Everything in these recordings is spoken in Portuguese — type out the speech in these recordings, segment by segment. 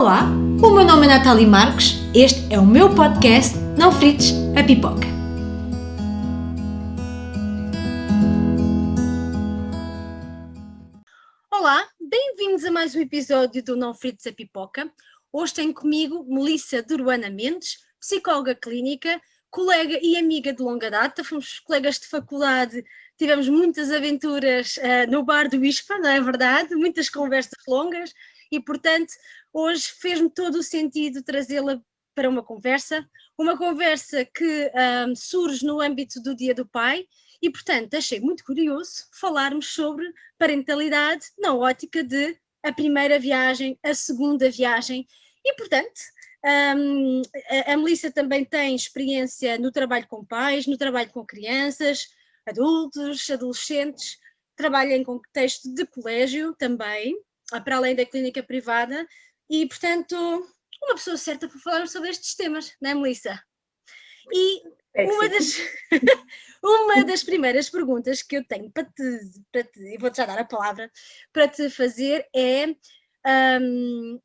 Olá, o meu nome é Natália Marques, este é o meu podcast Não Frites a Pipoca. Olá, bem-vindos a mais um episódio do Não Frites a Pipoca. Hoje tenho comigo Melissa Duruana Mendes, psicóloga clínica, colega e amiga de longa data, fomos colegas de faculdade, tivemos muitas aventuras no bar do ISPA, não é verdade? Muitas conversas longas e, portanto, hoje fez-me todo o sentido trazê-la para uma conversa que surge no âmbito do Dia do Pai e, portanto, achei muito curioso falarmos sobre parentalidade na ótica de a primeira viagem, a segunda viagem e, portanto, a Melissa também tem experiência no trabalho com pais, no trabalho com crianças, adultos, adolescentes, trabalha em contexto de colégio também, para além da clínica privada e, portanto, uma pessoa certa para falarmos sobre estes temas, não é, Melissa? E uma das primeiras perguntas que eu tenho para te e vou-te já dar a palavra, para te fazer é,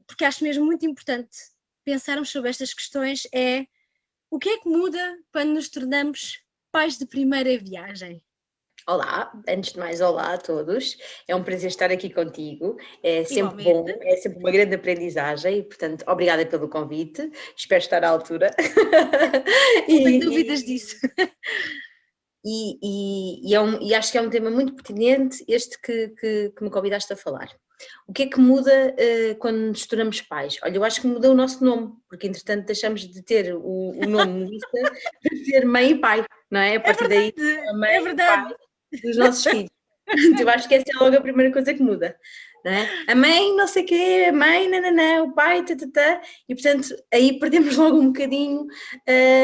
porque acho mesmo muito importante pensarmos sobre estas questões, é o que é que muda quando nos tornamos pais de primeira viagem? Olá, antes de mais, olá a todos. É um prazer estar aqui contigo. É sempre Igualmente. bom, é sempre uma grande aprendizagem. Portanto, obrigada pelo convite. Espero estar à altura. Não tenho dúvidas disso. E acho que é um tema muito pertinente este que me convidaste a falar. O que é que muda quando nos tornamos pais? Olha, eu acho que muda o nosso nome, porque entretanto deixamos de ter o nome Melissa para ser mãe e pai, não é? A partir daí, a mãe e pai dos nossos filhos. Eu acho que essa é logo a primeira coisa que muda, não é? A mãe não sei o quê, a mãe, nananã, o pai, tatatá, e portanto aí perdemos logo um bocadinho,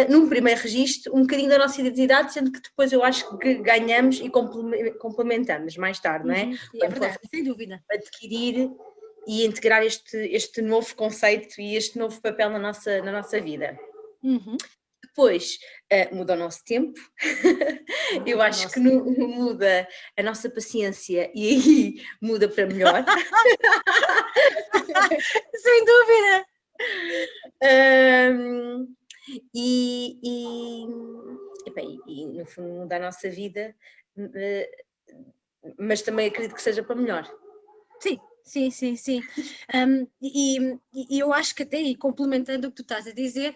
num primeiro registro, um bocadinho da nossa identidade, sendo que depois eu acho que ganhamos e complementamos mais tarde, não é? É verdade, sem dúvida. Adquirir e integrar este novo conceito e este novo papel na nossa vida. Depois muda o nosso tempo, eu acho que muda a nossa paciência e aí muda para melhor. Sem dúvida! E no fundo muda a nossa vida, mas também acredito que seja para melhor. Sim. E eu acho que até aí, complementando o que tu estás a dizer,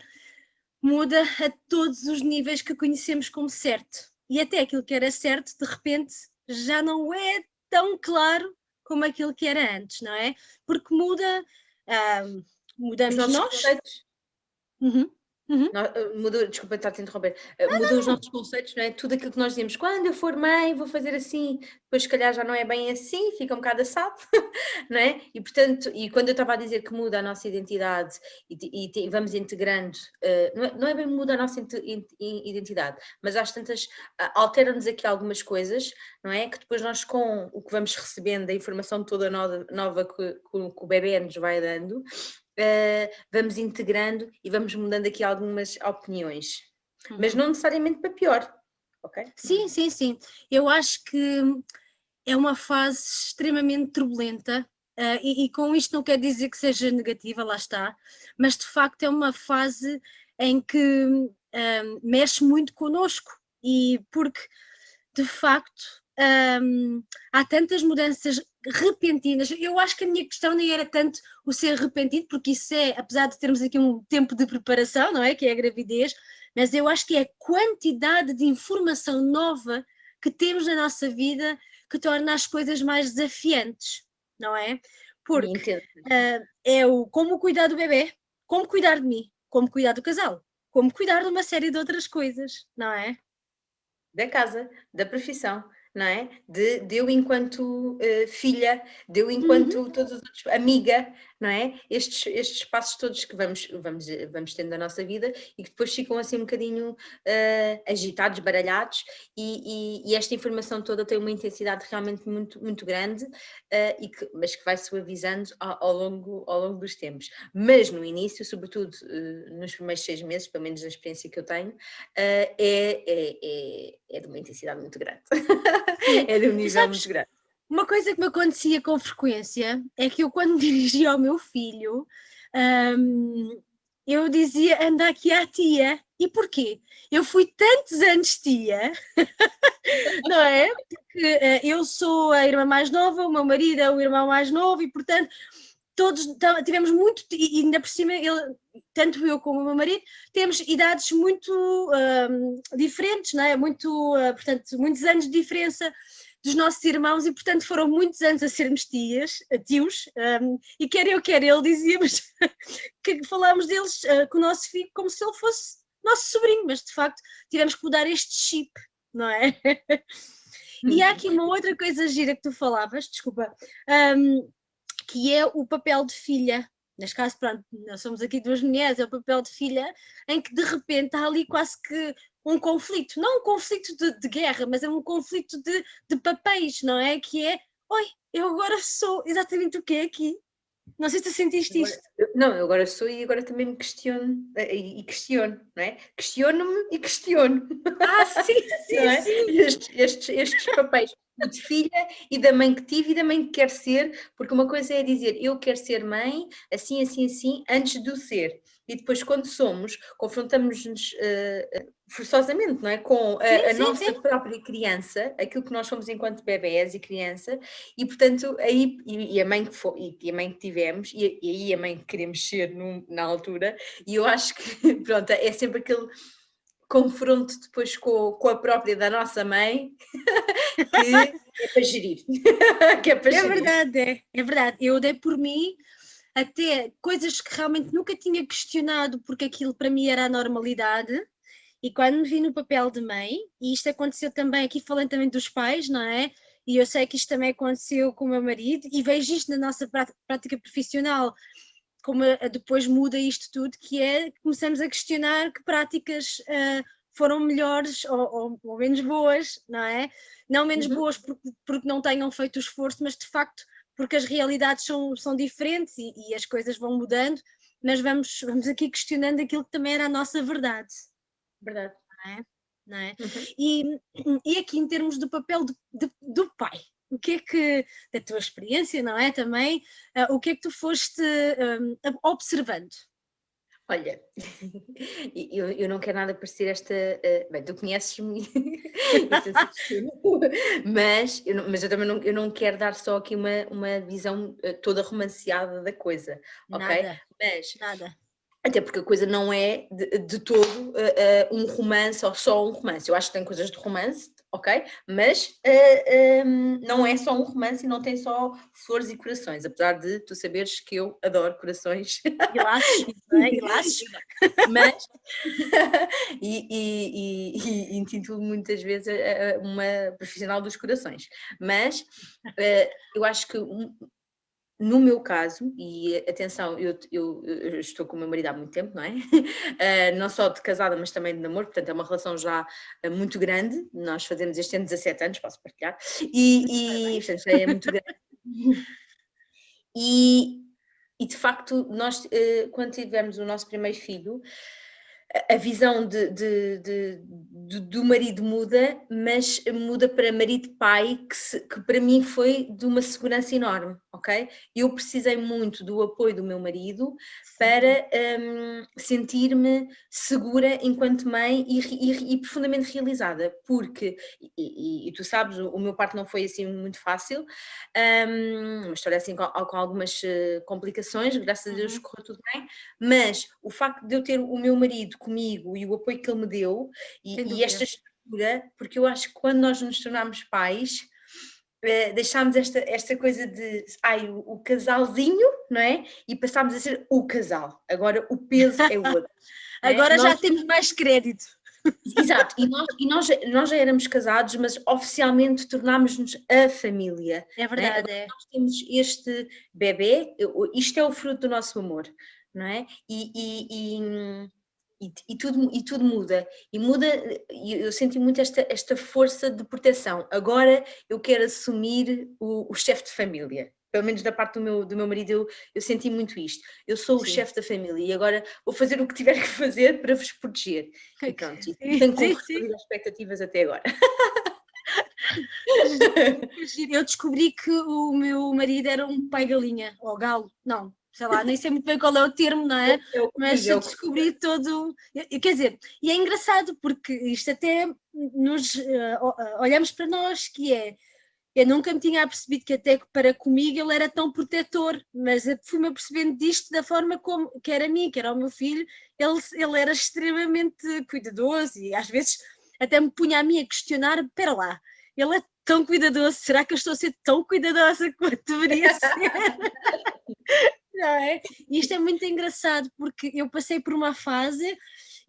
muda a todos os níveis que conhecemos como certo. E até aquilo que era certo, de repente, já não é tão claro como aquilo que era antes, não é? Porque mudamos nós. Conceitos. Mudou, desculpa estar a te interromper, mudou os nossos conceitos, não é? Tudo aquilo que nós dizíamos, quando eu for mãe vou fazer assim, depois se calhar já não é bem assim, fica um bocado assado, não é? E portanto, e quando eu estava a dizer que muda a nossa identidade e vamos integrando, não é bem muda a nossa identidade, mas às tantas alteram-nos aqui algumas coisas, não é? Que depois nós com o que vamos recebendo, a informação toda nova que o bebê nos vai dando, vamos integrando e vamos mudando aqui algumas opiniões, mas não necessariamente para pior, ok? Sim. Eu acho que é uma fase extremamente turbulenta e com isto não quer dizer que seja negativa, lá está, mas de facto é uma fase em que mexe muito connosco e porque de facto há tantas mudanças repentinas. Eu acho que a minha questão nem era tanto o ser repentino, porque isso é, apesar de termos aqui um tempo de preparação, não é? Que é a gravidez, mas eu acho que é a quantidade de informação nova que temos na nossa vida que torna as coisas mais desafiantes, não é? Porque é como cuidar do bebê, como cuidar de mim, como cuidar do casal, como cuidar de uma série de outras coisas, não é? Da casa, da profissão, não é? De eu enquanto filha, de eu enquanto todos os outros, amiga, não é? Estes passos todos que vamos tendo na nossa vida e que depois ficam assim um bocadinho agitados, baralhados e esta informação toda tem uma intensidade realmente muito, muito grande, mas que vai suavizando ao longo dos tempos. Mas no início, sobretudo nos primeiros 6 meses, pelo menos na experiência que eu tenho, é de uma intensidade muito grande. É de um nível muito grande. Uma coisa que me acontecia com frequência é que eu, quando me dirigia ao meu filho, eu dizia, anda aqui à tia. E porquê? Eu fui tantos anos tia, não é? Porque eu sou a irmã mais nova, o meu marido é o irmão mais novo e, portanto, todos tivemos muito, e ainda por cima, tanto eu como o meu marido, temos idades muito diferentes, não é? Portanto, muitos anos de diferença dos nossos irmãos e, portanto, foram muitos anos a sermos tios, e quer eu, quer ele, dizíamos que falámos deles com o nosso filho como se ele fosse nosso sobrinho, mas de facto tivemos que mudar este chip, não é? E há aqui uma outra coisa gira que tu falavas, desculpa, que é o papel de filha. Neste caso, pronto, nós somos aqui duas mulheres, é o papel de filha, em que de repente há ali quase que um conflito, não um conflito de guerra, mas é um conflito de papéis, não é? Que é, oi, eu agora sou exatamente o que é aqui. Não sei se tu sentiste isto. Não, eu agora sou e agora também me questiono, e questiono, não é? Questiono-me e questiono. Sim, sim, Não é? sim. Estes papéis de filha e da mãe que tive e da mãe que quer ser, porque uma coisa é dizer eu quero ser mãe, assim, assim, assim, antes de o ser. E depois, quando somos, confrontamos-nos forçosamente, não é? Com a nossa própria criança, aquilo que nós somos enquanto bebés e criança, e portanto, aí, e a mãe e a mãe que tivemos, e aí a mãe que queremos ser na altura, e eu acho que, pronto, é sempre aquele confronto depois com a própria da nossa mãe, que é para gerir. Que é para gerir. Verdade, é verdade. Eu dei por mim até coisas que realmente nunca tinha questionado, porque aquilo para mim era a normalidade. E quando me vi no papel de mãe, e isto aconteceu também, aqui falando também dos pais, não é? E eu sei que isto também aconteceu com o meu marido, e vejo isto na nossa prática profissional, como depois muda isto tudo, que é, começamos a questionar que práticas foram melhores ou menos boas, não é? Não menos boas porque não tenham feito o esforço, mas de facto porque as realidades são diferentes e as coisas vão mudando, mas vamos aqui questionando aquilo que também era a nossa verdade. Verdade. Não é? E aqui em termos do papel do pai, o que é que, da tua experiência, não é, também, o que é que tu foste observando? Olha, eu não quero nada parecer bem, tu conheces-me, mas eu também não quero dar só aqui uma visão toda romanceada da coisa, ok? Nada. Até porque a coisa não é de todo um romance ou só um romance. Eu acho que tem coisas de romance, ok? Mas não é só um romance e não tem só flores e corações, apesar de tu saberes que eu adoro corações. E laços, não é? E laços. Mas, e intitulo muitas vezes uma profissional dos corações. Mas eu acho que no meu caso, e atenção, eu estou com o meu marido há muito tempo, não é? Não só de casada, mas também de namoro, portanto é uma relação já muito grande, nós fazemos este ano 17 anos, posso partilhar, e portanto já é muito grande. E de facto, nós, quando tivemos o nosso primeiro filho, a visão do marido muda, mas muda para marido-pai, que para mim foi de uma segurança enorme, ok? Eu precisei muito do apoio do meu marido para sentir-me segura enquanto mãe e profundamente realizada, porque, e tu sabes, o meu parto não foi assim muito fácil, uma história assim com algumas complicações, graças a Deus correu tudo bem, mas o facto de eu ter o meu marido comigo e o apoio que ele me deu e esta estrutura, porque eu acho que quando nós nos tornamos pais, deixámos esta coisa de o casalzinho, não é? E passámos a ser o casal. Agora o peso é o outro. Agora já temos mais crédito. Exato, e nós já éramos casados, mas oficialmente tornámos-nos a família. É verdade, é? Nós temos este bebê, isto é o fruto do nosso amor, não é? E tudo muda, e eu senti muito esta força de proteção. Agora eu quero assumir o chefe de família. Pelo menos da parte do meu marido, eu senti muito isto. Eu sou o chefe da família e agora vou fazer o que tiver que fazer para vos proteger. E pronto, tenho correspondido às expectativas até agora. Eu descobri que o meu marido era um pai galinha, ou galo, não. sei lá, nem sei muito bem qual é o termo, não é? É o que Mas diz, é o que descobri todo, quer dizer, e é engraçado porque isto até nos, olhamos para nós, que é, eu nunca me tinha apercebido que até para comigo ele era tão protetor, mas eu fui-me apercebendo disto da forma como, que era a mim, que era o meu filho, ele era extremamente cuidadoso e às vezes até me punha a mim a questionar, espera lá, ele é tão cuidadoso, será que eu estou a ser tão cuidadosa quanto deveria ser? Não é? E isto é muito engraçado porque eu passei por uma fase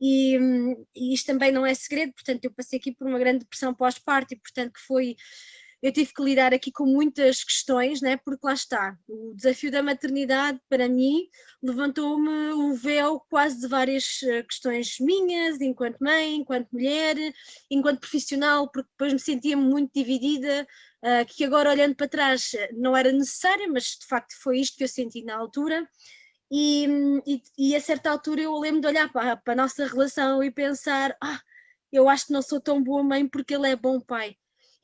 e isto também não é segredo, portanto eu passei aqui por uma grande depressão pós-parto e portanto que foi, eu tive que lidar aqui com muitas questões, né? Porque lá está, o desafio da maternidade para mim levantou-me o véu quase de várias questões minhas, enquanto mãe, enquanto mulher, enquanto profissional, porque depois me sentia muito dividida, que agora olhando para trás não era necessária, mas de facto foi isto que eu senti na altura. E a certa altura eu lembro de olhar para a nossa relação e pensar, eu acho que não sou tão boa mãe porque ele é bom pai.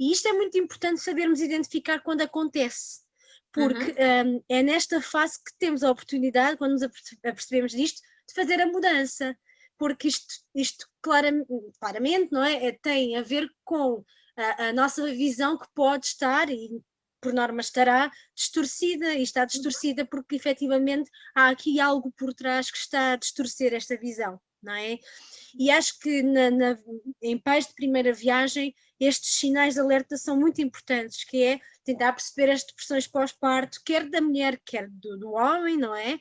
E isto é muito importante sabermos identificar quando acontece, porque é nesta fase que temos a oportunidade, quando nos apercebemos disto, de fazer a mudança, porque isto claramente não é? Tem a ver com a nossa visão que pode estar, e por norma estará, distorcida, e está distorcida porque efetivamente há aqui algo por trás que está a distorcer esta visão, não é? E acho que em pais de primeira viagem estes sinais de alerta são muito importantes, que é tentar perceber as depressões pós-parto, quer da mulher, quer do homem, não é?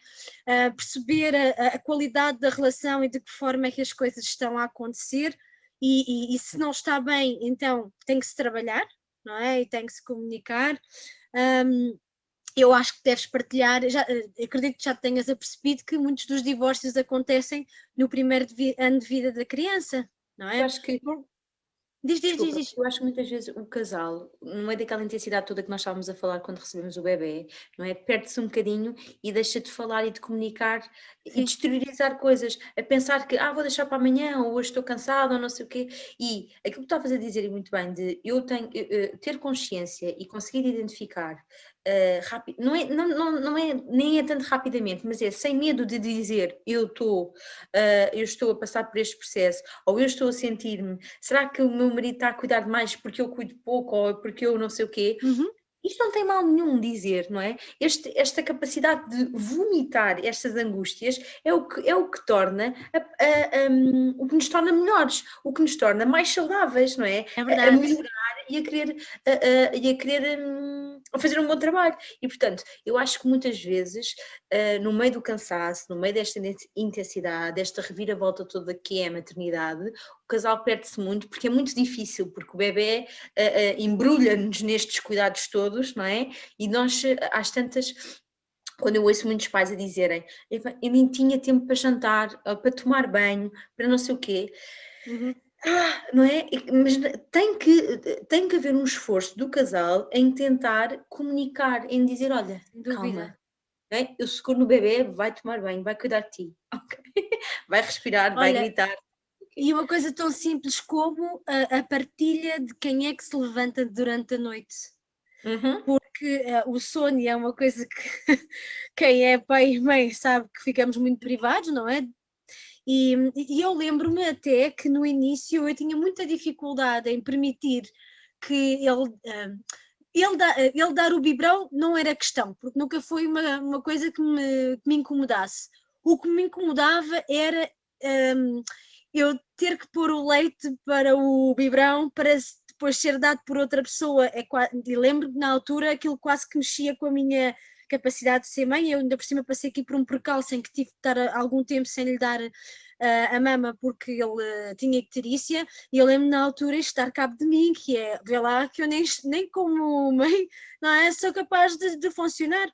Perceber a qualidade da relação e de que forma é que as coisas estão a acontecer e se não está bem, então tem que se trabalhar, não é? E tem que se comunicar. Eu acho que deves partilhar, acredito que já tenhas apercebido que muitos dos divórcios acontecem no primeiro ano de vida da criança, não Eu é? acho que Diz, Desculpa, diz. eu acho que muitas vezes o casal, no meio daquela intensidade toda que nós estávamos a falar quando recebemos o bebê, não é? Perde-se um bocadinho e deixa de falar e de comunicar e de Sim. exteriorizar coisas, a pensar que, vou deixar para amanhã, ou hoje estou cansado, ou não sei o quê. E aquilo que estavas a dizer e muito bem, de eu tenho, ter consciência e conseguir identificar rápido, nem é tanto rapidamente, mas é sem medo de dizer eu estou a passar por este processo, ou eu estou a sentir-me, será que o meu marido está a cuidar demais porque eu cuido pouco ou porque eu não sei o quê? Uhum. Isto não tem mal nenhum dizer, não é? Esta capacidade de vomitar estas angústias é o que torna o que nos torna melhores, o que nos torna mais saudáveis, não é? É A verdade. melhorar e a fazer um bom trabalho. E portanto, eu acho que muitas vezes, no meio do cansaço, no meio desta intensidade, desta reviravolta toda que é a maternidade, o casal perde-se muito porque é muito difícil, porque o bebê embrulha-nos nestes cuidados todos, não é? E nós, às tantas, quando eu ouço muitos pais a dizerem eu nem tinha tempo para jantar, para tomar banho, para não sei o quê, Uhum. não é? Mas tem que haver um esforço do casal em tentar comunicar, em dizer, olha, Sem dúvida. calma, não é? Eu seguro no bebê, vai tomar banho, vai cuidar de ti, ok? Vai respirar, vai Olha, gritar. e uma coisa tão simples como a partilha de quem é que se levanta durante a noite. Uhum. Porque o sono é uma coisa que quem é pai e mãe sabe que ficamos muito privados, não é? E eu lembro-me até que no início eu tinha muita dificuldade em permitir que ele dar o biberão não era questão, porque nunca foi uma coisa que me incomodasse. O que me incomodava era eu ter que pôr o leite para o biberão para depois ser dado por outra pessoa. E lembro-me na altura aquilo quase que mexia com a minha capacidade de ser mãe. Eu ainda por cima passei aqui por um percalço em que tive de estar algum tempo sem lhe dar a mama porque ele tinha icterícia, e eu lembro na altura isto dar cabo de mim, que é, vê lá que eu nem como mãe, não é, sou capaz de funcionar.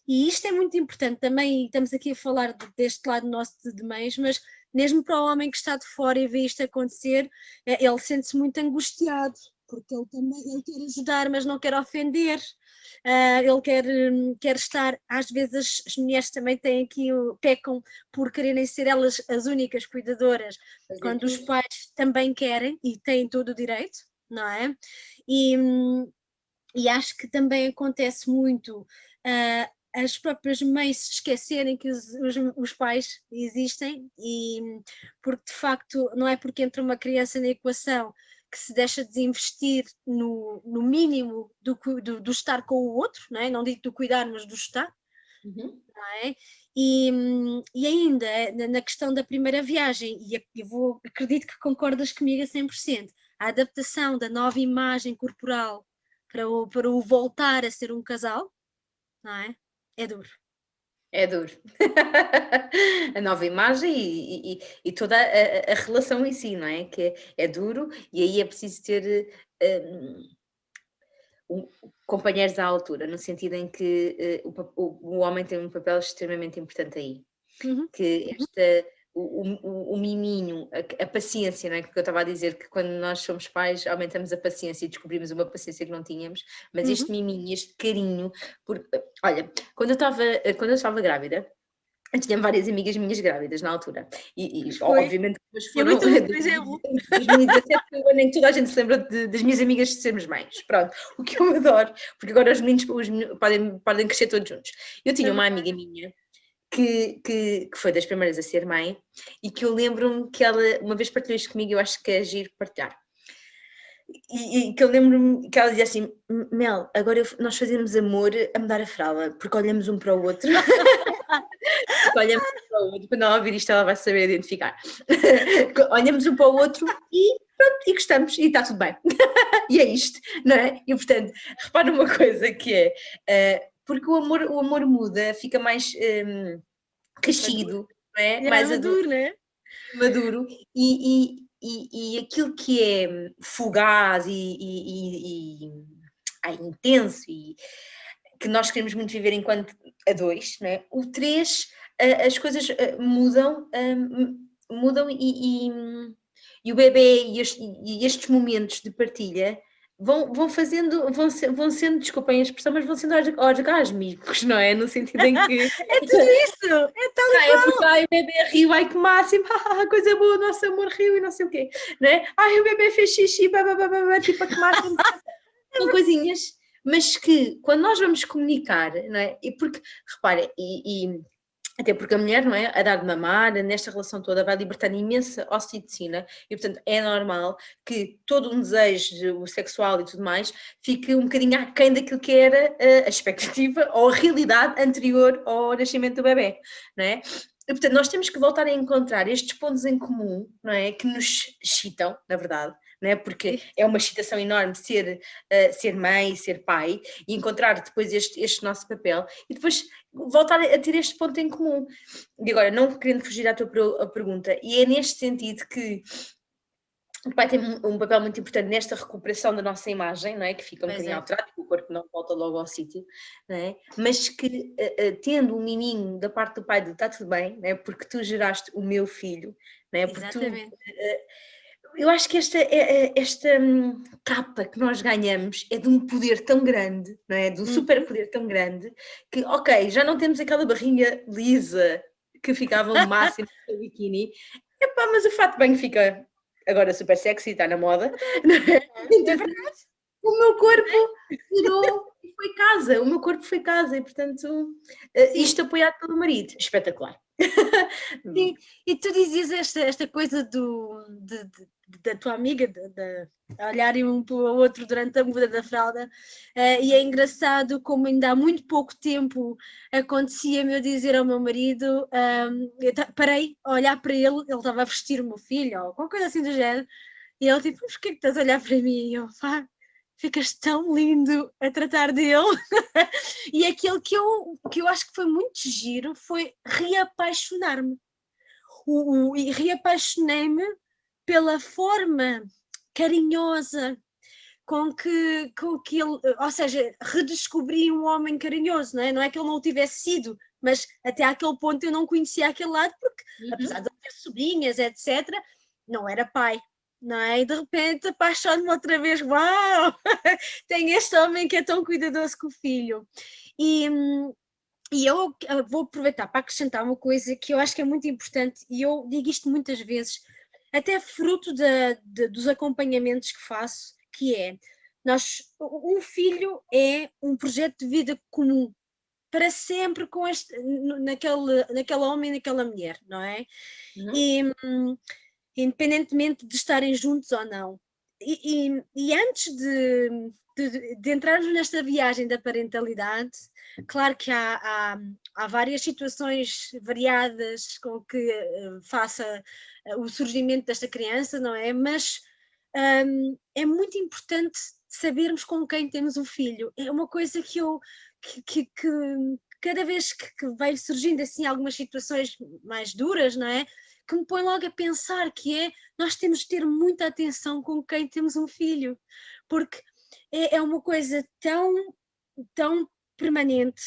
E isto é muito importante também, e estamos aqui a falar deste lado nosso de mães, mas mesmo para o homem que está de fora e vê isto acontecer, ele sente-se muito angustiado, porque ele quer ajudar, mas não quer ofender. Ele quer estar, às vezes as mulheres também têm aqui, pecam por quererem ser elas as únicas cuidadoras, Fazer quando os tudo. pais também querem e têm todo o direito, não é? E, e acho que também acontece muito as próprias mães se esquecerem que os pais existem, e porque de facto não é porque entra uma criança na equação que se deixa de investir no mínimo do estar com o outro, não é? Não digo do cuidar, mas do estar. Uhum. Não é? E ainda na questão da primeira viagem, e eu acredito que concordas comigo a 100%, a adaptação da nova imagem corporal para o voltar a ser um casal, não é? É duro. É duro. A nova imagem e toda a relação em si, não é? Que é duro e aí é preciso ter companheiros à altura, no sentido em que o homem tem um papel extremamente importante aí. Uhum. Que o miminho, a paciência, não é? Porque eu estava a dizer que quando nós somos pais aumentamos a paciência e descobrimos uma paciência que não tínhamos, mas este miminho, este carinho, olha, quando eu estava grávida, eu tinha várias amigas minhas grávidas na altura, e obviamente depois foram. 2017 foi o ano em que toda a gente se lembra das minhas amigas de sermos mães. Pronto, o que eu adoro, porque agora os meninos podem crescer todos juntos. Eu tinha uma amiga minha que foi das primeiras a ser mãe e que eu lembro-me que ela uma vez partilhou isto comigo, eu acho que é giro partilhar. E que eu lembro-me que ela dizia assim: Mel, agora nós fazemos amor a mudar a fralda, porque olhamos um para o outro. Olhamos um para o outro, quando ela ouvir isto, ela vai saber identificar. Olhamos um para o outro e pronto, e gostamos, e está tudo bem. E é isto, não é? E portanto, repara uma coisa que é. Porque o amor muda, fica mais crescido, não é? Mais maduro, né? maduro, e aquilo que é fugaz e intenso e que nós queremos muito viver enquanto a dois, não é? O 3, as coisas mudam e o bebê e estes momentos de partilha vão sendo, desculpem a expressão, mas vão sendo orgásmicos, não é? No sentido em que... É tudo isso! É tal e é porque, ai, o bebê riu, ai que máximo, coisa boa, nosso amor riu e não sei o quê, não é? Ai, o bebê fez xixi, tipo, que máximo. São coisinhas, mas que quando nós vamos comunicar, não é? E porque, repare, até porque a mulher, não é? A dar de mamar, nesta relação toda, vai libertar imensa ocitocina e, portanto, é normal que todo um desejo sexual e tudo mais fique um bocadinho aquém daquilo que era a expectativa ou a realidade anterior ao nascimento do bebê, não é? E, portanto, nós temos que voltar a encontrar estes pontos em comum, não é? Que nos excitam, na verdade, não é? Porque é uma excitação enorme ser mãe, ser pai e encontrar depois este nosso papel e depois voltar a ter este ponto em comum. E agora, não querendo fugir à tua pergunta, e é neste sentido que o pai tem um papel muito importante nesta recuperação da nossa imagem, não é? Que fica um bocadinho alterado, o corpo não volta logo ao sítio, não é? Mas que tendo um miminho da parte do pai de está tudo bem, não é? Porque tu geraste o meu filho, não é? Porque exatamente. eu acho que esta capa que nós ganhamos é de um poder tão grande, não é? De um super poder tão grande, que ok, já não temos aquela barrinha lisa que ficava o máximo no biquíni, epá, mas o fato de banho fica agora super sexy, está na moda, não é? Então, É verdade. o meu corpo virou e foi casa, o meu corpo foi casa e portanto isto apoiado pelo marido, espetacular. Sim, e tu dizias esta coisa da tua amiga, de olharem um para o outro durante a muda da fralda, e é engraçado como ainda há muito pouco tempo acontecia-me eu dizer ao meu marido, eu parei a olhar para ele estava a vestir o meu filho, ou qualquer coisa assim do género, e ele tipo, mas porquê que estás a olhar para mim? E eu, pá, ficas tão lindo a tratar dele. E aquilo que eu acho que foi muito giro foi reapaixonar-me. E reapaixonei-me pela forma carinhosa com que ele, ou seja, redescobri um homem carinhoso, não é? Não é que ele não o tivesse sido, mas até àquele ponto eu não conhecia aquele lado, porque apesar de eu ter sobrinhas, etc., não era pai. Não é? E de repente apaixono-me outra vez, uau! Tem este homem que é tão cuidadoso com o filho. E eu vou aproveitar para acrescentar uma coisa que eu acho que é muito importante, e eu digo isto muitas vezes, até fruto dos acompanhamentos que faço, que é, um filho é um projeto de vida comum, para sempre com naquele homem e naquela mulher, não é? Uhum. E independentemente de estarem juntos ou não. E antes de entrarmos nesta viagem da parentalidade, claro que há várias situações variadas com que faça o surgimento desta criança, não é? Mas é muito importante sabermos com quem temos um filho. É uma coisa que cada vez que vai surgindo assim algumas situações mais duras, não é? Que me põe logo a pensar que nós temos de ter muita atenção com quem temos um filho, porque é uma coisa tão permanente,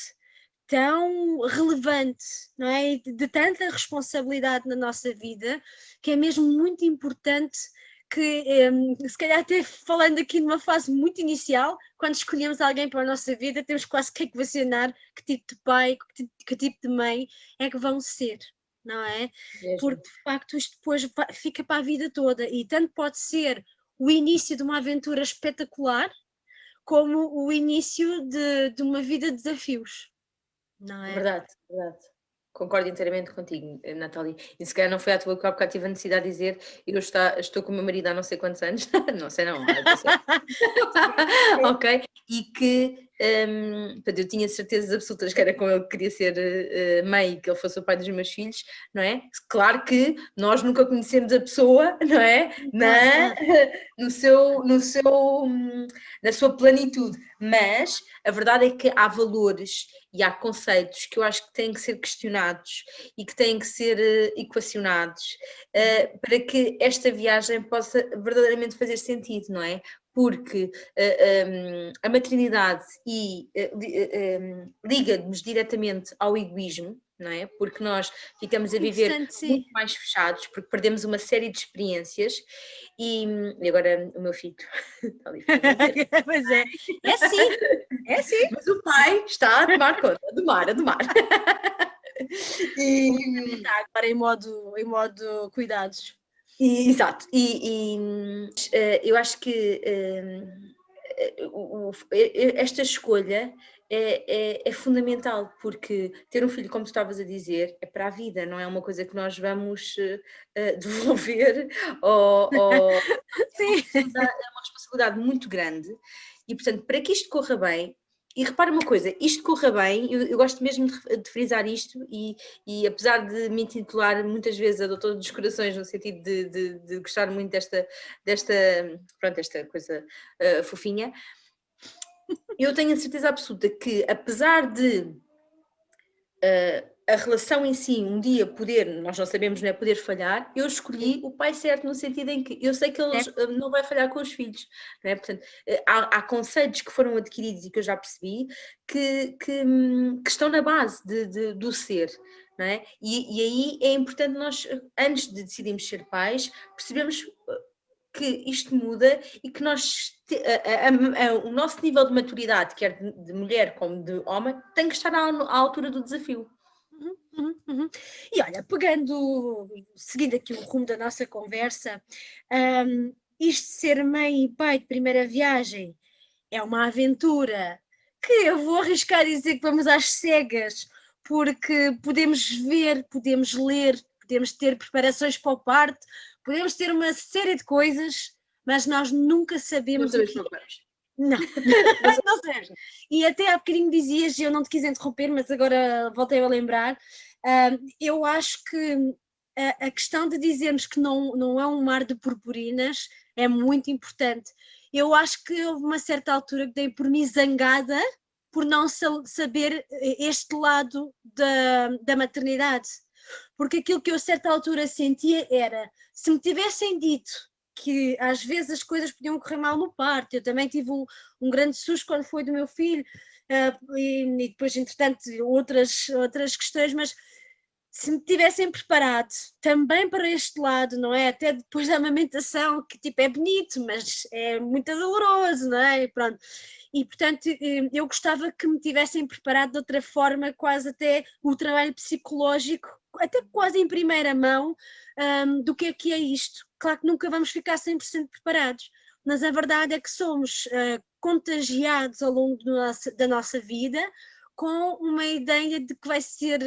tão relevante, não é? De tanta responsabilidade na nossa vida, que é mesmo muito importante que, se calhar até falando aqui numa fase muito inicial, quando escolhemos alguém para a nossa vida, temos quase que equacionar que tipo de pai, que tipo de mãe é que vão ser, não é? Porque de facto isto depois fica para a vida toda e tanto pode ser o início de uma aventura espetacular como o início de uma vida de desafios, não é? Verdade, verdade. Concordo inteiramente contigo, Natália. E se calhar não foi à toa que há bocado tive a necessidade de dizer eu estou com o meu marido há não sei quantos anos, não sei não, ok? E que portanto, eu tinha certezas absolutas que era com ele que queria ser mãe e que ele fosse o pai dos meus filhos, não é? Claro que nós nunca conhecemos a pessoa, não é? Na sua plenitude, mas a verdade é que há valores e há conceitos que eu acho que têm que ser questionados e que têm que ser equacionados para que esta viagem possa verdadeiramente fazer sentido, não é? Porque a maternidade liga-nos diretamente ao egoísmo, não é? Porque nós ficamos a viver muito mais fechados, porque perdemos uma série de experiências e agora o meu filho está ali. Pois é sim. Mas o pai está a tomar conta, a domar. E está agora em modo cuidados. Exato, eu acho que esta escolha é fundamental, porque ter um filho, como tu estavas a dizer, é para a vida, não é uma coisa que nós vamos devolver Sim. É uma responsabilidade muito grande e, portanto, para que isto corra bem, e repara uma coisa, isto corra bem, eu gosto mesmo de frisar isto e apesar de me intitular muitas vezes a doutora dos corações no sentido de gostar muito desta coisa fofinha, eu tenho a certeza absoluta que apesar de a relação em si um dia nós não sabemos, não é, poder falhar, eu escolhi o pai certo no sentido em que eu sei que ele não vai falhar com os filhos, não é? Portanto, há conceitos que foram adquiridos e que eu já percebi que estão na base do ser, não é? E aí é importante nós, antes de decidirmos ser pais, percebemos que isto muda e que nós, o nosso nível de maturidade, quer de mulher como de homem, tem que estar à altura do desafio. E olha, seguindo aqui o rumo da nossa conversa, isto de ser mãe e pai de primeira viagem é uma aventura que eu vou arriscar dizer que vamos às cegas, porque podemos ver, podemos ler, podemos ter preparações para o parto, podemos ter uma série de coisas, mas nós nunca sabemos o que é. Não, não sei. E até há bocadinho dizias, eu não te quis interromper, mas agora voltei a lembrar, eu acho que a questão de dizermos que não é um mar de purpurinas é muito importante. Eu acho que houve uma certa altura que dei por mim zangada por não saber este lado da maternidade, porque aquilo que eu a certa altura sentia era, se me tivessem dito que às vezes as coisas podiam correr mal no parto, eu também tive um grande susto quando foi do meu filho, e depois entretanto outras questões, mas se me tivessem preparado também para este lado, não é? Até depois da amamentação, que tipo é bonito, mas é muito doloroso, não é? Pronto. E portanto eu gostava que me tivessem preparado de outra forma, quase até o trabalho psicológico, até quase em primeira mão, do que é isto. Claro que nunca vamos ficar 100% preparados, mas a verdade é que somos contagiados ao longo da nossa vida com uma ideia de que vai ser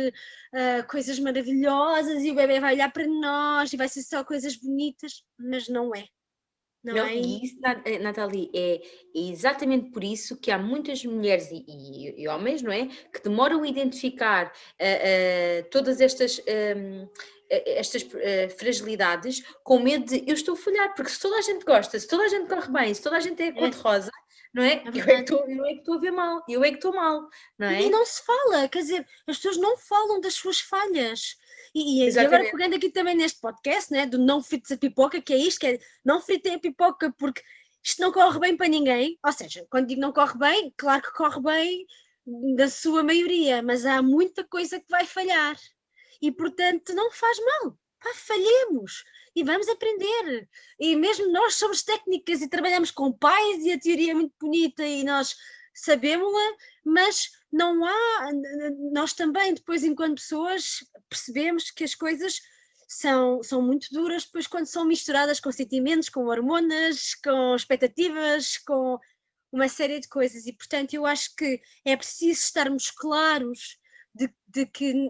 coisas maravilhosas e o bebê vai olhar para nós e vai ser só coisas bonitas, mas não é. Não Não, é? e isso, Nathalie, é exatamente por isso que há muitas mulheres e homens, não é? Que demoram a identificar todas estas fragilidades com medo de eu estou a falhar, porque se toda a gente gosta, se toda a gente corre bem, se toda a gente é cor-de-rosa, não é? Eu é que estou a ver mal, eu é que estou mal, não é? E não se fala, quer dizer, as pessoas não falam das suas falhas. E agora pegando aqui também neste podcast, né, do não frites a pipoca, que é isto, que é não fritem a pipoca porque isto não corre bem para ninguém. Ou seja, quando digo não corre bem, claro que corre bem da sua maioria, mas há muita coisa que vai falhar. E portanto não faz mal, falhemos e vamos aprender. E mesmo nós somos técnicas e trabalhamos com pais e a teoria é muito bonita e nós sabemos-la, mas não há, nós também depois enquanto pessoas percebemos que as coisas são muito duras depois quando são misturadas com sentimentos, com hormonas, com expectativas, com uma série de coisas e portanto eu acho que é preciso estarmos claros de que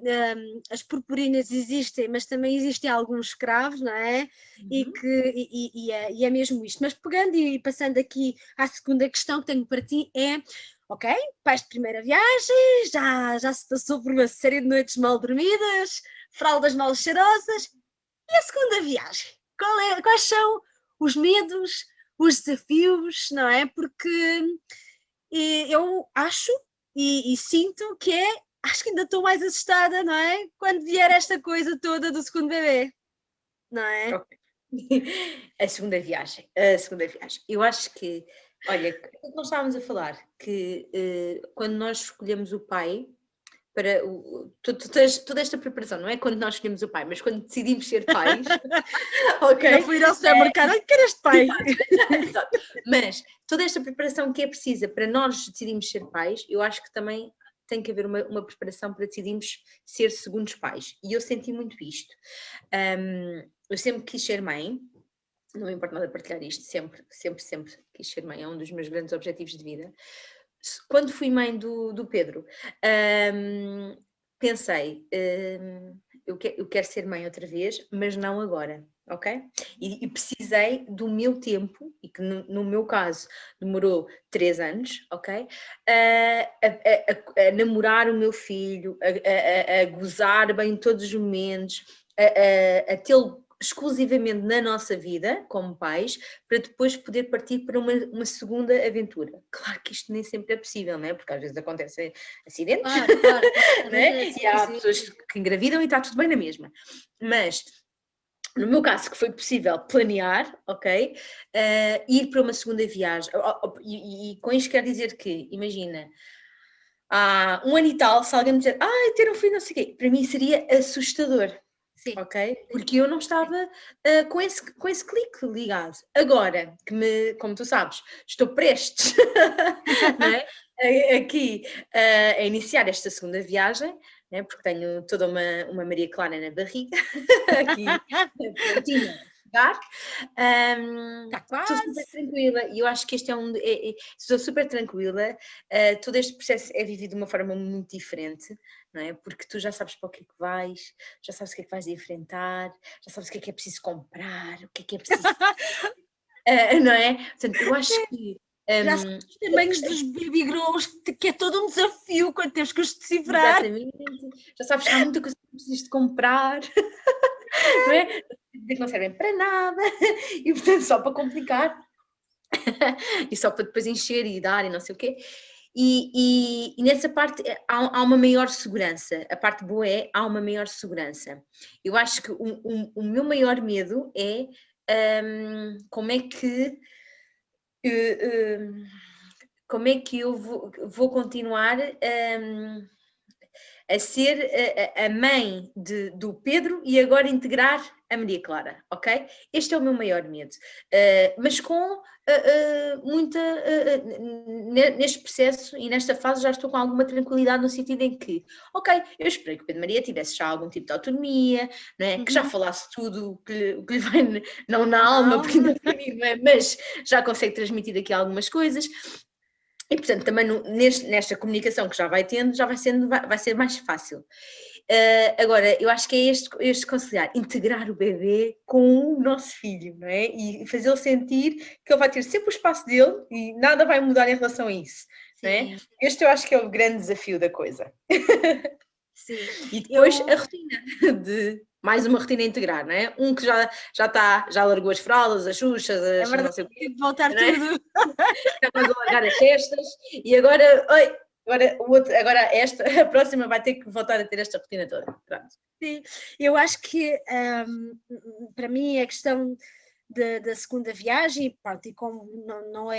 as purpurinas existem, mas também existem alguns escravos, não é? E é mesmo isto. Mas pegando e passando aqui à segunda questão que tenho para ti é, ok, pais de primeira viagem, já se passou por uma série de noites mal dormidas, fraldas mal cheirosas, e a segunda viagem? Quais são os medos, os desafios, não é? Porque eu acho e sinto que acho que ainda estou mais assustada, não é? Quando vier esta coisa toda do segundo bebê, não é? Okay. A segunda viagem. Eu acho que, olha, nós estávamos a falar que quando nós escolhemos o pai, para toda esta preparação, não é quando nós escolhemos o pai, mas quando decidimos ser pais, ok? Eu fui ir ao supermercado, olha, quero este pai. Exato. Mas toda esta preparação que é precisa para nós decidirmos ser pais, eu acho que também tem que haver uma preparação para decidirmos ser segundos pais. E eu senti muito isto. Eu sempre quis ser mãe, não me importa nada partilhar isto, sempre quis ser mãe, é um dos meus grandes objetivos de vida. Quando fui mãe do Pedro, pensei, eu quero ser mãe outra vez, mas não agora, ok? E precisei do meu tempo, e que no meu caso demorou 3 anos, ok? A namorar o meu filho, a gozar bem todos os momentos, a tê-lo exclusivamente na nossa vida, como pais, para depois poder partir para uma segunda aventura. Claro que isto nem sempre é possível, não é? Porque às vezes acontecem acidentes, claro. Né? E há pessoas que engravidam e está tudo bem na mesma. Mas, no meu caso, que foi possível planear, ok? Ir para uma segunda viagem. E com isto quero dizer que, imagina, há 1 ano e tal, se alguém me dizer, ter um filho, não sei o quê, para mim seria assustador. Sim. Ok? Porque eu não estava com esse clique ligado. Agora, como tu sabes, estou prestes não é? Aqui a iniciar esta segunda viagem, né? Porque tenho toda uma Maria Clara na barriga, aqui prontinha a chegar. Estou super tranquila e eu acho que este estou super tranquila. Todo este processo é vivido de uma forma muito diferente, não é? Porque tu já sabes para o que é que vais, já sabes o que é que vais enfrentar, já sabes o que é preciso comprar, o que é preciso não é? Portanto, eu acho que já sabes os tamanhos dos baby grows, que é todo um desafio quando temos que os decifrar. Exatamente, já sabes que há muita coisa que precisas de comprar, não é? Que não servem para nada, e portanto só para complicar, e só para depois encher e dar e não sei o quê. E nessa parte há uma maior segurança. A parte boa há uma maior segurança. Eu acho que o meu maior medo é como é que eu vou continuar a ser a mãe do Pedro e agora integrar a Maria Clara, ok? Este é o meu maior medo. Mas com neste processo e nesta fase já estou com alguma tranquilidade no sentido em que, ok, eu esperei que o Pedro Maria tivesse já algum tipo de autonomia, não é? Que já falasse tudo o que lhe vai, não na alma, porque ainda é pequenino, não é? Mas já consegue transmitir aqui algumas coisas. E, portanto, também nesta comunicação que já vai tendo, já vai ser mais fácil. Agora, eu acho que é este conciliar, integrar o bebê com o nosso filho, não é? E fazê-lo sentir que ele vai ter sempre o espaço dele e nada vai mudar em relação a isso, não é? Este eu acho que é o grande desafio da coisa. Sim. E depois a rotina, mais uma rotina a integrar, não é? Um que já largou as fraldas, as xuxas, não sei o quê. Tem de voltar tudo. Está mais a largar as cestas e agora a próxima vai ter que voltar a ter esta rotina toda. Pronto. Sim, eu acho que para mim a questão da segunda viagem, pronto, e como não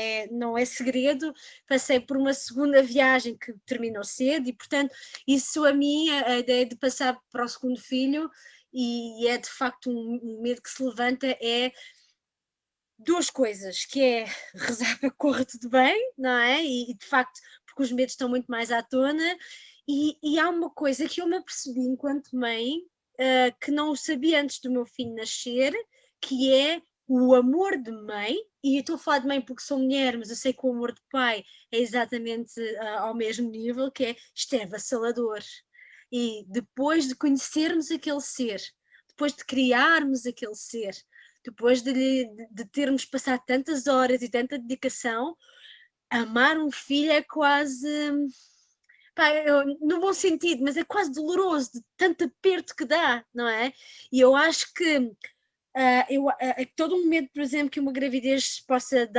é segredo, passei por uma segunda viagem que terminou cedo e, portanto, isso a mim, a ideia de passar para o segundo filho, e é de facto um medo que se levanta, é duas coisas, que é rezar para que corra tudo bem, não é? E de facto, porque os medos estão muito mais à tona, e há uma coisa que eu me apercebi enquanto mãe, que não o sabia antes do meu filho nascer, que é o amor de mãe, e eu estou a falar de mãe porque sou mulher, mas eu sei que o amor de pai é exatamente ao mesmo nível, que é, isto é avassalador. E depois de conhecermos aquele ser, depois de criarmos aquele ser, depois de termos passado tantas horas e tanta dedicação, amar um filho é quase, pá, no bom sentido, mas é quase doloroso, de tanto aperto que dá, não é? E eu acho que todo um momento, por exemplo, que uma gravidez possa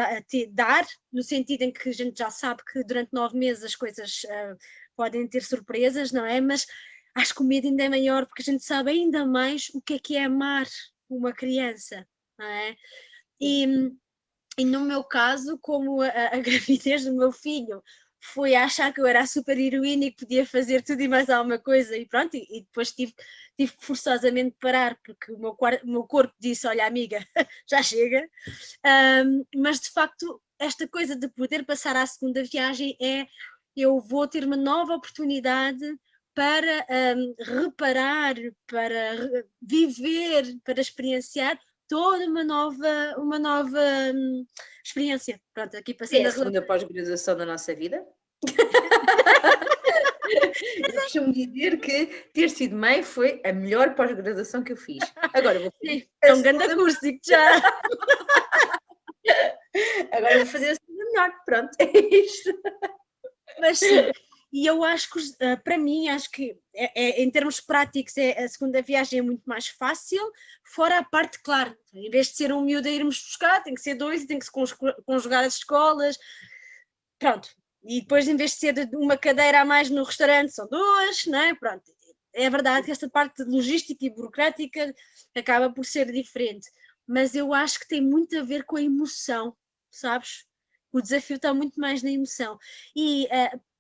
dar, no sentido em que a gente já sabe que durante 9 meses as coisas podem ter surpresas, não é? Mas acho que o medo ainda é maior, porque a gente sabe ainda mais o que é amar uma criança, não é? E no meu caso, como a gravidez do meu filho foi achar que eu era a super heroína e que podia fazer tudo e mais alguma coisa, e pronto, e depois tive que forçosamente parar, porque o meu corpo disse, olha amiga, já chega, mas de facto esta coisa de poder passar à segunda viagem eu vou ter uma nova oportunidade para reparar, para viver, para experienciar toda uma nova experiência. Pronto, aqui passando É a segunda pós-graduação da nossa vida. Eu costumo dizer que ter sido mãe foi a melhor pós-graduação que eu fiz. Agora vou fazer um grande curso, digo já. Agora vou fazer a segunda melhor. Pronto, é isto. Mas sim, e eu acho que, para mim, acho que em termos práticos a segunda viagem é muito mais fácil, fora a parte, claro, em vez de ser um miúdo a irmos buscar, tem que ser dois e tem que se conjugar as escolas, pronto, e depois em vez de ser uma cadeira a mais no restaurante, são duas, não é? Pronto, é verdade que esta parte logística e burocrática acaba por ser diferente, mas eu acho que tem muito a ver com a emoção, sabes? O desafio está muito mais na emoção. E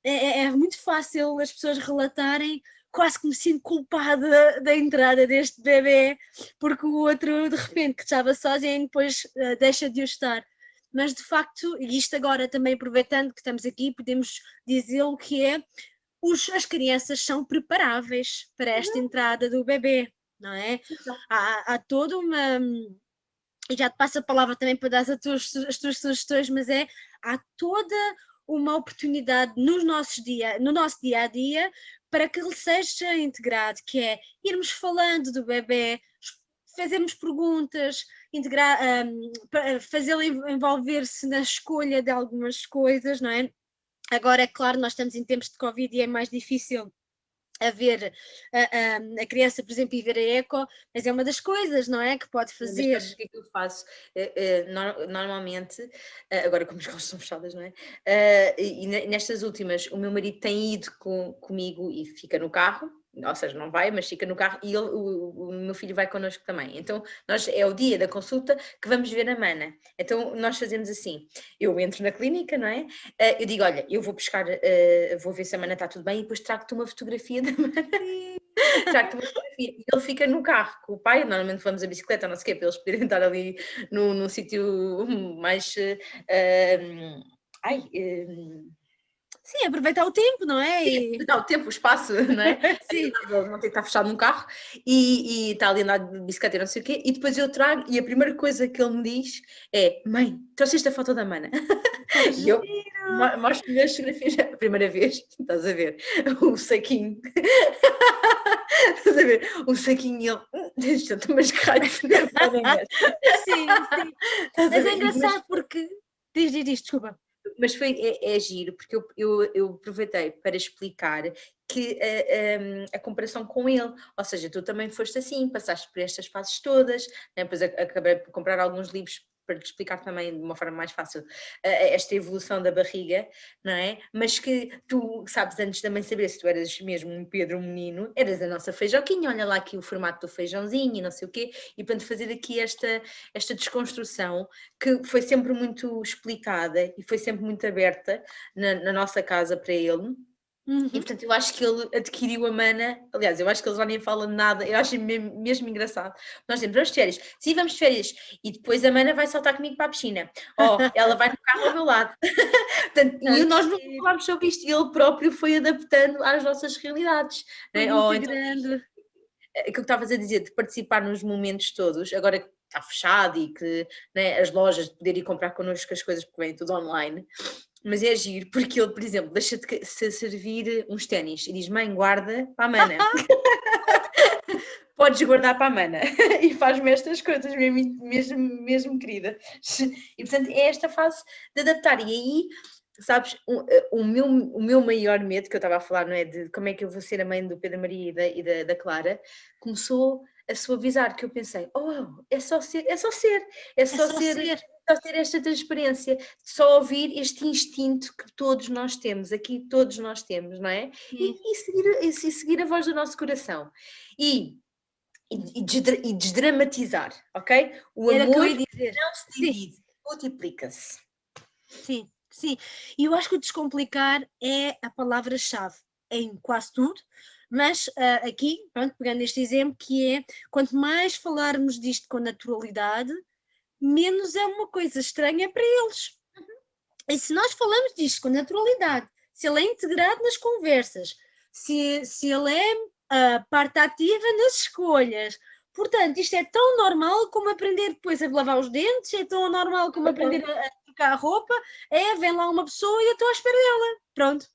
é muito fácil as pessoas relatarem, quase que me sinto culpada da entrada deste bebê, porque o outro, de repente, que estava sozinho, depois deixa de o estar. Mas, de facto, e isto agora também aproveitando que estamos aqui, podemos dizê-lo que é, as crianças são preparáveis para esta entrada do bebê, não é? Há toda uma... E já te passo a palavra também para dar as tuas sugestões, mas há toda uma oportunidade no nosso dia a dia para que ele seja integrado, que é irmos falando do bebê, fazermos perguntas, fazê-lo envolver-se na escolha de algumas coisas, não é? Agora, é claro, nós estamos em tempos de Covid e é mais difícil a ver a criança, por exemplo, e ver a eco, mas é uma das coisas, não é? Que pode fazer. Mas o que é que eu faço? Normalmente, agora como as escolas são fechadas, não é? E nestas últimas, o meu marido tem ido comigo e fica no carro, ou seja, não vai, mas fica no carro e o meu filho vai connosco também. Então, é o dia da consulta que vamos ver a Mana. Então, nós fazemos assim, eu entro na clínica, não é? Eu digo, olha, eu vou buscar, vou ver se a Mana está tudo bem e depois trago-te uma fotografia da Mana. Trago-te uma fotografia. E ele fica no carro com o pai, normalmente vamos a bicicleta, não sei o quê, para eles poderem estar ali num sítio mais... Sim, aproveitar o tempo, não é? Não, o tempo, o espaço, não é? Sim. Não tem que estar fechado num carro e está ali a andar de bicicleta e não sei o quê, e depois eu trago e a primeira coisa que ele me diz é: mãe, trouxeste a foto da Mana? E eu, Mostro-lhe as fotografias, a primeira vez, estás a ver, o saquinho, estás a ver, o saquinho e ele, deixa-te, mas que raio de podem esta? Sim, sim. Estás a Mas é ver? engraçado porque. Diz, desculpa. Mas é giro, porque eu aproveitei para explicar que a comparação com ele, ou seja, tu também foste assim, passaste por estas fases todas, né? Depois acabei por comprar alguns livros para te explicar também de uma forma mais fácil esta evolução da barriga, não é? Mas que tu sabes, antes também saber se tu eras mesmo um Pedro, um menino, eras a nossa feijoquinha, olha lá aqui o formato do feijãozinho e não sei o quê, e para te fazer aqui esta desconstrução que foi sempre muito explicada e foi sempre muito aberta na nossa casa para ele. E portanto eu acho que ele adquiriu a mana, aliás, eu acho que ele já nem fala de nada, eu acho mesmo engraçado. Nós dizemos, vamos de férias, sim, vamos de férias, e depois a mana vai saltar comigo para a piscina, ela vai no carro ao meu lado. Portanto, e nós nunca falámos sobre isto, e ele próprio foi adaptando às nossas realidades. Foi Né? muito Então, grande. aquilo que estavas a dizer, de participar nos momentos todos, agora que está fechado e que né, as lojas de poder ir comprar connosco as coisas porque vem tudo online, mas é giro, porque ele, por exemplo, deixa-te servir uns ténis e diz, mãe, guarda para a mana. Podes guardar para a mana. E faz-me estas coisas, mesmo querida. E portanto é esta fase de adaptar. E aí, sabes, o meu maior medo, que eu estava a falar, não é? De como é que eu vou ser a mãe do Pedro Maria e da Clara, começou a suavizar, que eu pensei, é só ser esta transparência, só ouvir este instinto que todos nós temos, aqui todos nós temos, não é? E seguir a voz do nosso coração. E desdramatizar, ok? O Era amor que eu ia dizer. não se divide, multiplica-se. Sim, sim. E eu acho que o descomplicar é a palavra-chave em quase tudo, mas aqui, pronto, pegando este exemplo, que é quanto mais falarmos disto com naturalidade, menos é uma coisa estranha para eles. E se nós falamos disto com naturalidade, se ele é integrado nas conversas, se ele é parte ativa nas escolhas, portanto, isto é tão normal como aprender depois a lavar os dentes, é tão normal como aprender a trocar a roupa, vem lá uma pessoa e eu estou à espera dela. Pronto.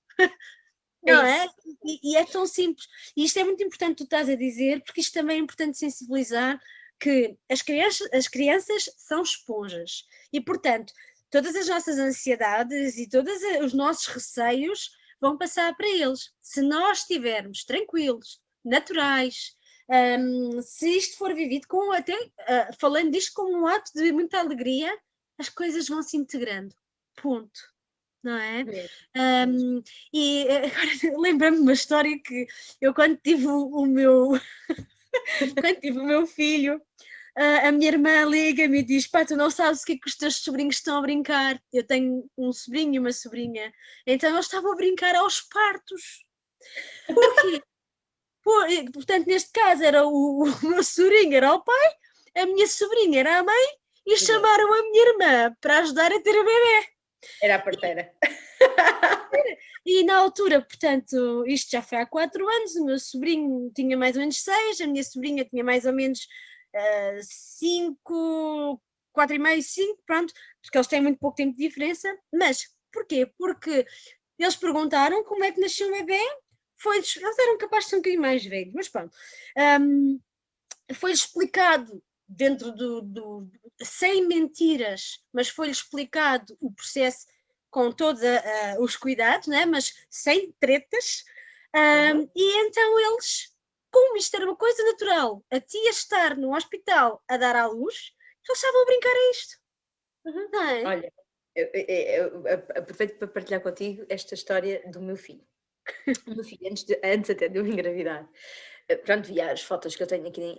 Não é? E é tão simples. E isto é muito importante tu estás a dizer, porque isto também é importante sensibilizar que as crianças são esponjas. E, portanto, todas as nossas ansiedades e todos os nossos receios vão passar para eles. Se nós estivermos tranquilos, naturais, se isto for vivido com até falando disto como um ato de muita alegria, as coisas vão se integrando. Ponto. Não é? E agora lembro-me de uma história que eu quando tive o meu quando tive o meu filho, a minha irmã liga-me e diz, pá, tu não sabes o que é que os teus sobrinhos estão a brincar. Eu tenho um sobrinho e uma sobrinha, então eles estavam a brincar aos partos. Porquê? Portanto, neste caso era o meu sobrinho era o pai, a minha sobrinha era a mãe e chamaram a minha irmã para ajudar a ter o bebê. Era a parteira. E na altura, portanto, isto já foi há 4 anos, o meu sobrinho tinha mais ou menos 6, a minha sobrinha tinha mais ou menos 5, 4 e meio, 5, pronto, porque eles têm muito pouco tempo de diferença. Mas porquê? Porque eles perguntaram como é que nasceu o bebê, eles eram capazes de ser um bocadinho mais velhos, mas pronto, foi explicado dentro sem mentiras, mas foi-lhe explicado o processo com todos os cuidados, né? Mas sem tretas, e então eles, como isto era uma coisa natural, a tia estar no hospital a dar à luz, eles estavam a brincar a isto. Não é? Olha, eu aproveito para partilhar contigo esta história do meu filho. O meu filho, antes até de eu engravidar, pronto, via as fotos que eu tenho aqui,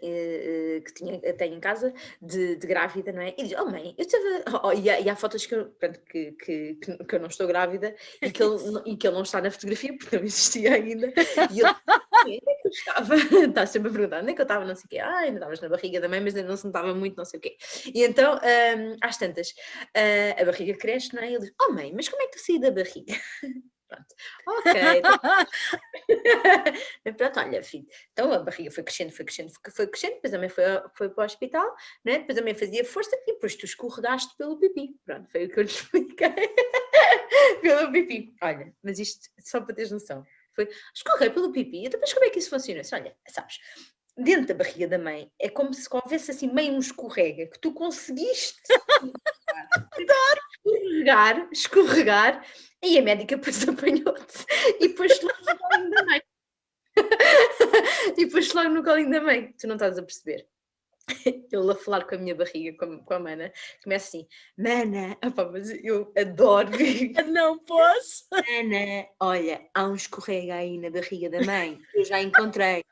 tenho em casa, de grávida, não é? E diz, mãe, eu estava... e há fotos que eu não estou grávida e que ele não está na fotografia, porque não existia ainda. E ele, onde é que eu estava? Está sempre a perguntar, onde é que eu estava, não sei o quê. Ainda estavas na barriga da mãe, mas ainda não se notava muito, não sei o quê. E então, às tantas, a barriga cresce, não é? E ele diz, mãe, mas como é que tu saí da barriga? Pronto. Ok. Pronto, olha, filho. Então a barriga foi crescendo, depois a mãe foi para o hospital, né? Depois a mãe fazia força e depois tu escorregaste pelo pipi. Pronto, foi o que eu lhe expliquei. Pelo pipi. Olha, mas isto só para teres noção. Escorreguei pelo pipi. E depois como é que isso funciona? Olha, sabes, dentro da barriga da mãe é como se houvesse assim meio um escorrega que tu conseguiste escorregar, e a médica depois apanhou-te e pôs-te logo no colinho da mãe. E pôs-te logo no colinho da mãe. Tu não estás a perceber. Eu a falar com a minha barriga, com a Mana, começa assim, Mana, opa, mas eu adoro. Não posso. Mana, olha, há um escorrega aí na barriga da mãe. Eu já encontrei.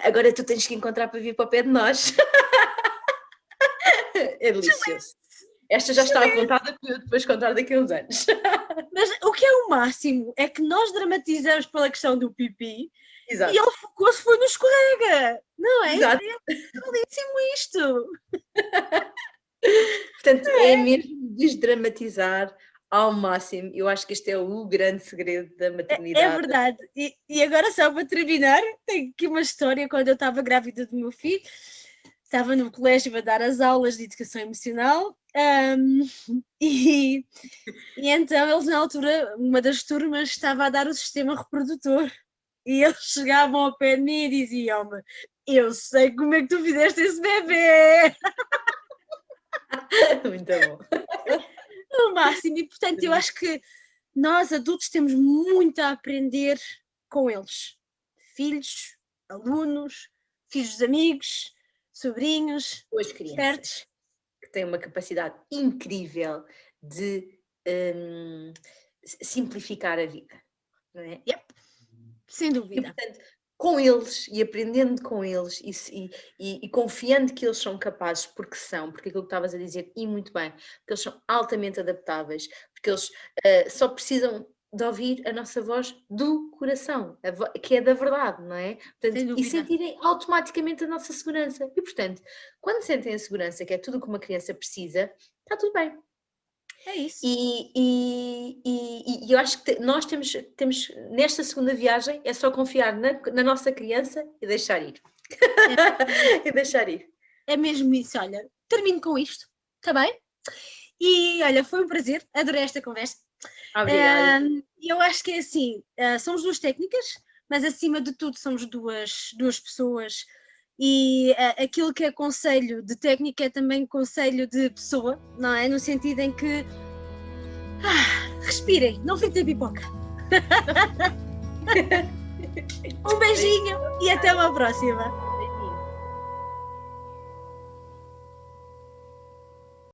Agora tu tens que encontrar para vir para o pé de nós. É delicioso. Esta já está apontada para eu depois contar daqui a uns anos. Mas o que é o máximo é que nós dramatizamos pela questão do pipi. Exato. E ele focou-se foi no escorrega, não é? Exato. É belíssimo isto. Portanto, é mesmo desdramatizar ao máximo. Eu acho que este é o grande segredo da maternidade. É verdade. E agora, só para terminar, tenho aqui uma história. Quando eu estava grávida do meu filho, estava no colégio a dar as aulas de educação emocional. E então eles, na altura, uma das turmas estava a dar o sistema reprodutor. E eles chegavam ao pé de mim e diziam-me: eu sei como é que tu fizeste esse bebê. Muito bom. No máximo. E portanto eu acho que nós adultos temos muito a aprender com eles. Filhos, alunos, filhos de amigos, sobrinhos, as crianças que têm uma capacidade incrível de simplificar a vida, não é? Yep. Sem dúvida. E, portanto, com eles e aprendendo com eles e confiando que eles são capazes, porque aquilo que estavas a dizer, e muito bem, porque eles são altamente adaptáveis, porque eles só precisam de ouvir a nossa voz do coração, que é da verdade, não é? Portanto, e sentirem automaticamente a nossa segurança. E, portanto, quando sentem a segurança, que é tudo o que uma criança precisa, está tudo bem. É isso. E eu acho que nós temos, nesta segunda viagem, é só confiar na nossa criança e deixar ir. E deixar ir. É mesmo isso, olha, termino com isto, está bem? E olha, foi um prazer, adorei esta conversa. Obrigada. Eu acho que é assim, somos duas técnicas, mas acima de tudo somos duas pessoas. E aquilo que é conselho de técnica é também conselho de pessoa, não é? No sentido em que respirem, não fritem pipoca. Um beijinho e até uma próxima.